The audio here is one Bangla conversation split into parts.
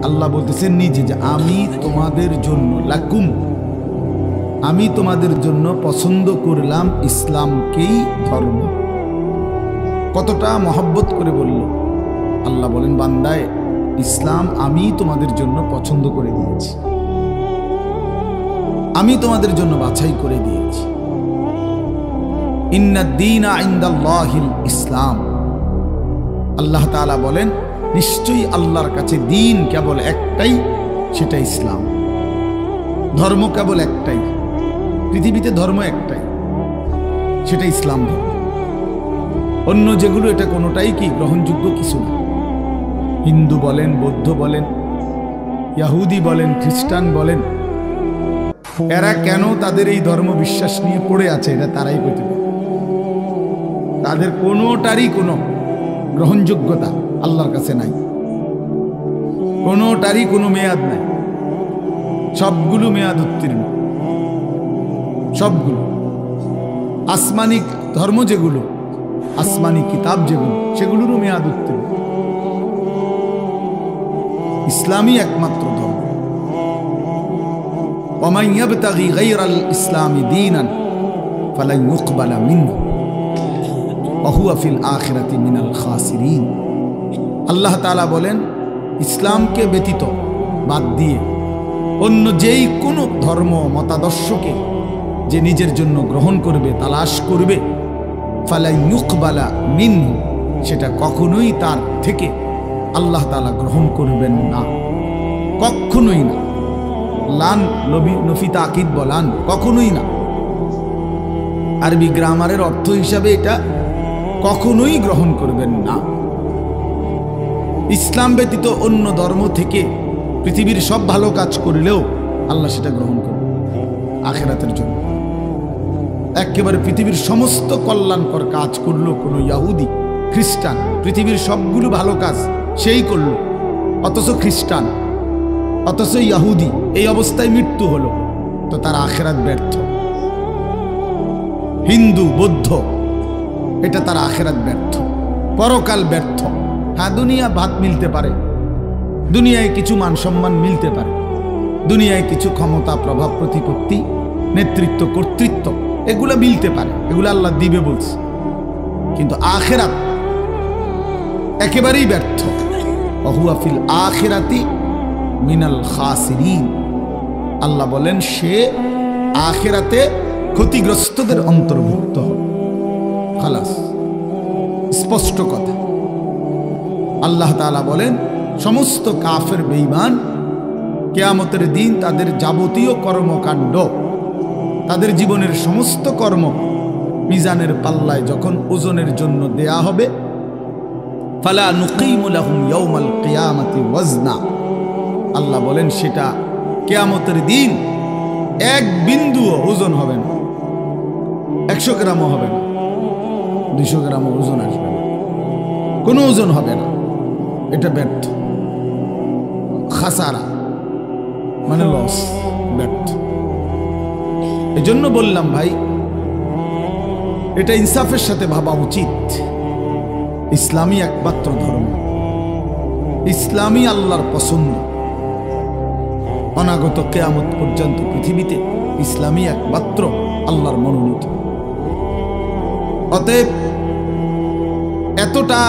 আল্লাহ বলতেছেন নিজে যে আমি তোমাদের জন্য লাকুম, আমি তোমাদের জন্য পছন্দ করলাম ইসলামকেই ধর্ম। কতটা মহব্বত করে বলল আল্লাহ। বলেন বান্দায়, ইসলাম আমি তোমাদের জন্য পছন্দ করে দিয়েছি, আমি তোমাদের জন্য বাছাই করে দিয়েছি। ইন্নাদ-দীনা ইনদাল্লাহিল ইসলাম। আল্লাহ তাআলা বলেন নিশ্চয়ই আল্লাহর কাছে দিন কেবল একটাই, সেটা ইসলাম। ধর্ম কেবল একটাই, পৃথিবীতে ধর্ম একটাই, সেটা ইসলাম ধর্ম। অন্য যেগুলো এটা কোনোটাই কি গ্রহণযোগ্য কিছু না। হিন্দু বলেন, বৌদ্ধ বলেন, ইহুদি বলেন, খ্রিস্টান বলেন, এরা কেন তাদের এই ধর্ম বিশ্বাস নিয়ে পড়ে আছে এটা তারাই বলতে পারে। তাদের কোনোটারই কোনো গ্রহণযোগ্যতা আল্লাহর কাছে নাই, কোনোটারই কোনো মেয়াদ নাই। সবগুলো মেয়াদ উত্তীর্ণ, সবগুলো। আসমানি ধর্ম যেগুলো, আসমানি কিতাব যেগুলো, সেগুলোরও মেয়াদ উত্তীর্ণ। ইসলামই একমাত্র ধর্ম। ওয়ামান ইয়াবতাগি গায়রাল ইসলামি দীনান ফালান ইউকবালা মিনহু ওয়া হুয়া ফিল আখিরাতি মিনাল খাসিরিন। আল্লাহ তাআলা বলেন ইসলামকে ব্যতীত বাদ দিয়ে অন্য যেই কোনো ধর্ম মতাদর্শকে যে নিজের জন্য গ্রহণ করবে, তালাশ করবে, ফালান ইউকবালা মিনহু, সেটা কখনোই তার থেকে আল্লাহ তাআলা গ্রহণ করবেন না, কখনোই না। লান নফি তাকিদ বলান, কখনোই না। আরবি গ্রামারের অর্থ হিসাবে এটা কখনোই গ্রহণ করবেন না। ইসলাম ব্যতীত অন্য ধর্ম থেকে পৃথিবীর সব ভালো কাজ করলেও আল্লাহ সেটা গ্রহণ করবেন আখিরাতের জন্য। একেবারে পৃথিবীর সমস্ত কল্যাণকর কাজ করলো কোনো ইহুদি খ্রিস্টান, পৃথিবীর সবগুলো ভালো কাজ সেই করলো, অথচ খ্রিস্টান, অথচ ইহুদি এই অবস্থায় মৃত্যু হলো, তো তার আখিরাত ব্যর্থ। হিন্দু বৌদ্ধ, এটা তার আখিরাত ব্যর্থ, পরকাল ব্যর্থ। হ্যাঁ, দুনিয়া ভাত মিলতে পারে, দুনিয়ায় কিছু মান সম্মান মিলতে পারে, দুনিয়ায় কিছু ক্ষমতা, প্রভাব, প্রতিপত্তি, নেতৃত্ব, কর্তৃত্ব, এগুলো মিলতে পারে, এগুলো আল্লাহ দিবে বলছে। কিন্তু আখিরাত একেবারেই ব্যর্থ। ওয়া হুয়া ফিল আখিরাতি মিনাল খাসিরিন। আল্লাহ বলেন সে আখিরাতে ক্ষতিগ্রস্তদের অন্তর্ভুক্ত হবে। খালাস, স্পষ্ট কথা। আল্লাহ তাআলা বলেন সমস্ত কাফের বেঈমান কিয়ামতের দিন তাদের যাবতীয় কর্মকাণ্ড, তাদের জীবনের সমস্ত কর্ম মিজানের পাল্লায় যখন ওজনের জন্য দেয়া হবে, ফালা নুকিমু লাহুম ইয়াউমাল কিয়ামাতি ওয়াজনা। আল্লাহ বলেন সেটা কিয়ামতের দিন এক বিন্দুও ওজন হবে না, 100 গ্রামও হবে না, 200 গ্রামও ওজন আসবে না, কোনো ওজন হবে না। এটা ব্যর্থ, খাসারা মানে লস, ব্যর্থ। এজন্য বললাম ভাই, এটা ইনসাফের সাথে ভাবা উচিত। ইসলামই একমাত্র ধর্ম, ইসলামই আল্লাহর পছন্দ। অনাগত কিয়ামত পর্যন্ত পৃথিবীতে ইসলামই একমাত্র আল্লাহর মনোনীত। অতএব এতটা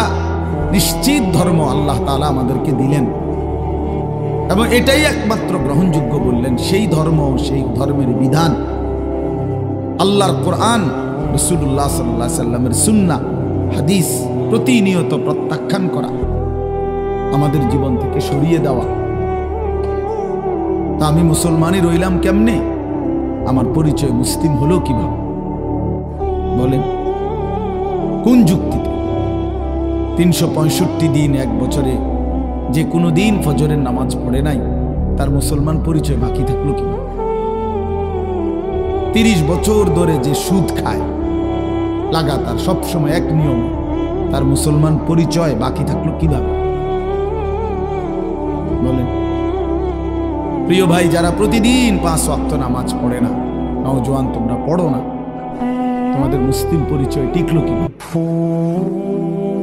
নিশ্চিত ধর্ম আল্লাহ তাআলা আমাদেরকে দিলেন এবং এটাই একমাত্র গ্রহণযোগ্য বললেন। সেই ধর্ম, সেই ধর্মের বিধান, আল্লাহর কোরআন, রাসূলুল্লাহ সাল্লাল্লাহু আলাইহি সাল্লামের সুন্নাহ, হাদিস প্রতিনিয়ত প্রত্যাখ্যান করা, আমাদের জীবন থেকে সরিয়ে দেওয়া। তা আমি মুসলমানই রইলাম কেমনে? আমার পরিচয় মুসলিম হলো কিভাবে বলেন? কোন যুক্তিতে? 365 দিন এক বছরে যে কোনো দিন ফজরের নামাজ পড়ে নাই, তার মুসলমান পরিচয় বাকি থাকলো কিভাবে? 30 বছর ধরে যে সুদ খায় লাগাতার সবসময় এক নিয়ম, তার মুসলমান পরিচয় বাকি থাকলো কিভাবে বলেন? প্রিয় ভাই, যারা প্রতিদিন 5 ওয়াক্ত নামাজ পড়ে না, নওজোয়ান তোমরা পড়ো না, তোমাদের মুসলিম পরিচয় টিকলো কিভাবে?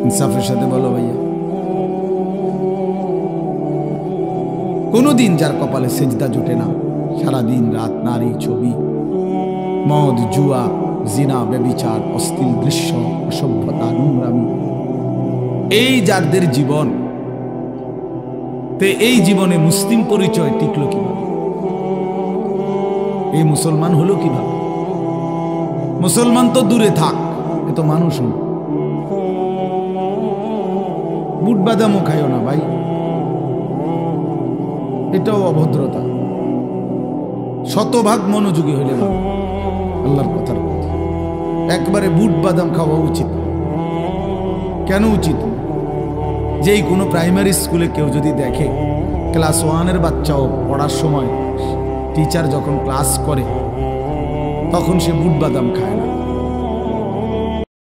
ইনসাফের সাথে বলো ভাইয়া। কোনোদিন যার কপালে সেজদা জোটে না, সারাদিন রাত নারী ছবি, মদ, জুয়া, জিনা, ব্যভিচার, অশ্লীল দৃশ্য, অসভ্যতা, নোংরামি, এই যাদের জীবন, তে এই জীবনে মুসলিম পরিচয় টিকলো কিভাবে? এই মুসলমান হলো কিভাবে? মুসলমান তো দূরে থাক, এ তো মানুষ না। বুট বাদামও খাইও না ভাই, এটাও অভদ্রতা। শতভাগ মনোযোগী হইলে ভালো আল্লাহর কথার কথা। একবারে বুট বাদাম খাওয়া উচিত। কেন উচিত? যেই কোনো প্রাইমারি স্কুলে কেউ যদি দেখে ক্লাস 1-এর বাচ্চাও পড়ার সময় টিচার যখন ক্লাস করে তখন সে বুট বাদাম খায় না,